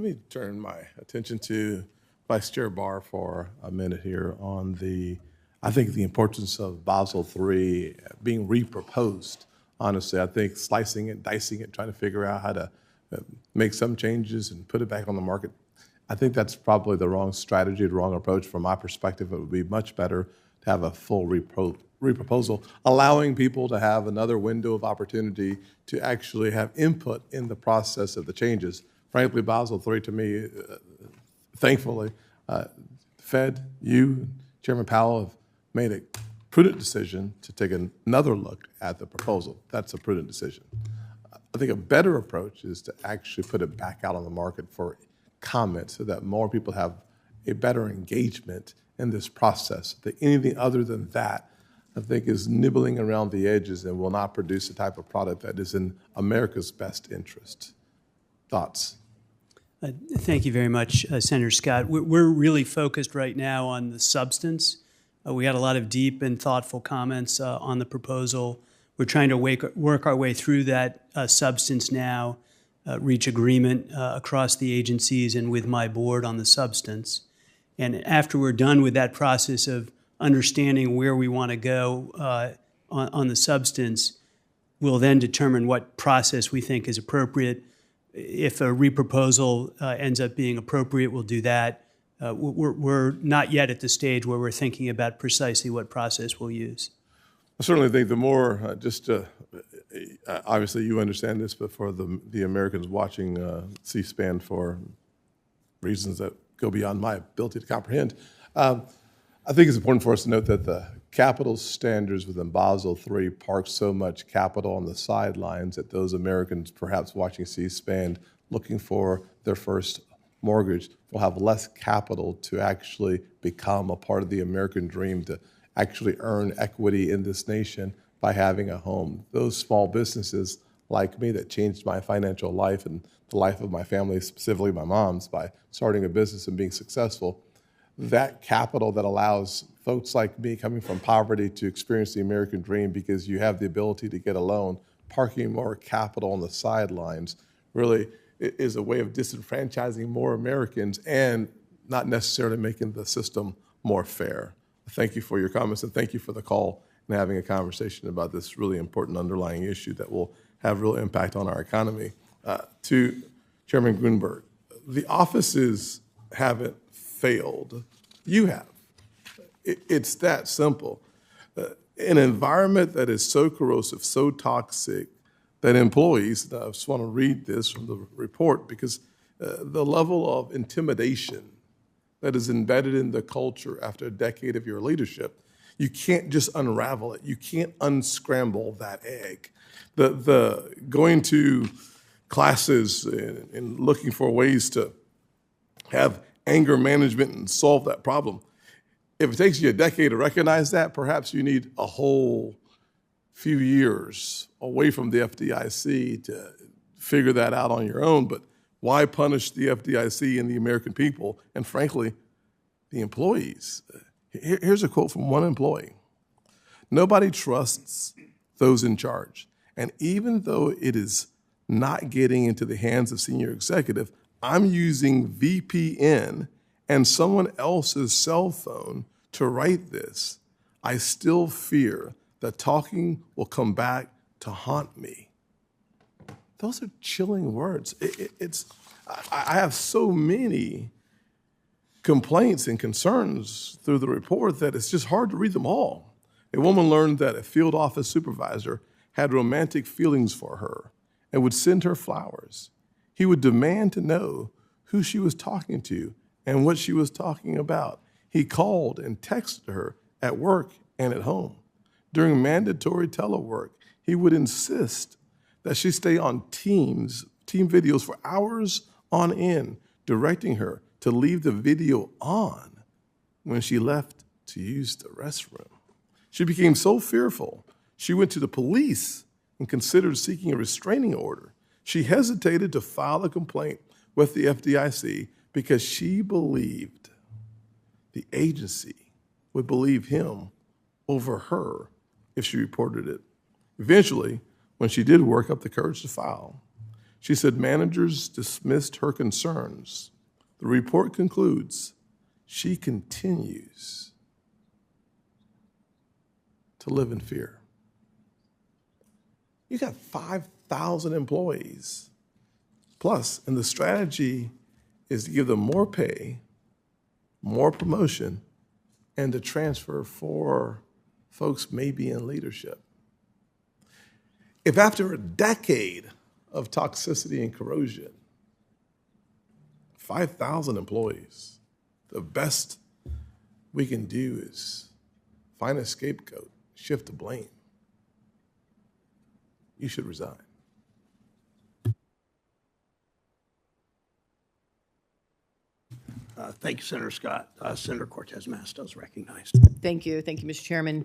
me turn my attention to Vice Chair Barr for a minute here on I think the importance of Basel III being reproposed. Honestly, I think slicing it, dicing it, trying to figure out how to make some changes and put it back on the market, I think that's probably the wrong strategy, the wrong approach. From my perspective, it would be much better to have a full reproposal, allowing people to have another window of opportunity to actually have input in the process of the changes. Frankly, Basel III, to me, thankfully, Fed, you, Chairman Powell have made a prudent decision to take another look at the proposal. That's a prudent decision. I think a better approach is to actually put it back out on the market for comment so that more people have a better engagement in this process. That anything other than that, I think, is nibbling around the edges and will not produce the type of product that is in America's best interest. Thoughts? Thank you very much, Senator Scott. We're really focused right now on the substance. We had a lot of deep and thoughtful comments on the proposal. We're trying to work our way through that substance now, reach agreement across the agencies and with my board on the substance. And after we're done with that process of understanding where we want to go on the substance, we'll then determine what process we think is appropriate. If a reproposal ends up being appropriate, we'll do that. We're not yet at the stage where we're thinking about precisely what process we'll use. I certainly think the more, obviously you understand this, but for the Americans watching C-SPAN for reasons that go beyond my ability to comprehend, I think it's important for us to note that the capital standards within Basel III park so much capital on the sidelines that those Americans perhaps watching C-SPAN looking for their first mortgage will have less capital to actually become a part of the American dream, to actually earn equity in this nation by having a home. Those small businesses like me that changed my financial life and the life of my family, specifically my mom's, by starting a business and being successful, that capital that allows folks like me coming from poverty to experience the American dream because you have the ability to get a loan, parking more capital on the sidelines really is a way of disenfranchising more Americans and not necessarily making the system more fair. Thank you for your comments and thank you for the call and having a conversation about this really important underlying issue that will have real impact on our economy. To Chairman Gruenberg, the offices haven't failed. You have. It's that simple. An environment that is so corrosive, so toxic, that employees, I just want to read this from the report because the level of intimidation that is embedded in the culture after a decade of your leadership, you can't just unravel it. You can't unscramble that egg. The going to classes and looking for ways to have anger management and solve that problem. If it takes you a decade to recognize that, perhaps you need a whole few years away from the FDIC to figure that out on your own. But why punish the FDIC and the American people and, frankly, the employees? Here's a quote from one employee. Nobody trusts those in charge. And even though it is not getting into the hands of senior executive, I'm using VPN and someone else's cell phone to write this. I still fear that talking will come back to haunt me. Those are chilling words. I have so many complaints and concerns through the report that it's just hard to read them all. A woman learned that a field office supervisor had romantic feelings for her and would send her flowers. He would demand to know who she was talking to and what she was talking about. He called and texted her at work and at home. During mandatory telework, he would insist that she stay on team videos for hours on end, directing her to leave the video on when she left to use the restroom. She became so fearful, she went to the police and considered seeking a restraining order. She hesitated to file a complaint with the FDIC because she believed the agency would believe him over her if she reported it. Eventually, when she did work up the courage to file, She said managers dismissed her concerns. The report concludes she continues to live in fear. You got 5,000 employees plus, and the strategy is to give them more pay, more promotion, and to transfer for folks maybe in leadership. If after a decade of toxicity and corrosion, 5,000 employees, the best we can do is find a scapegoat, shift the blame, you should resign. Thank you, Senator Scott. Senator Cortez Masto is recognized. Thank you, Mr. Chairman.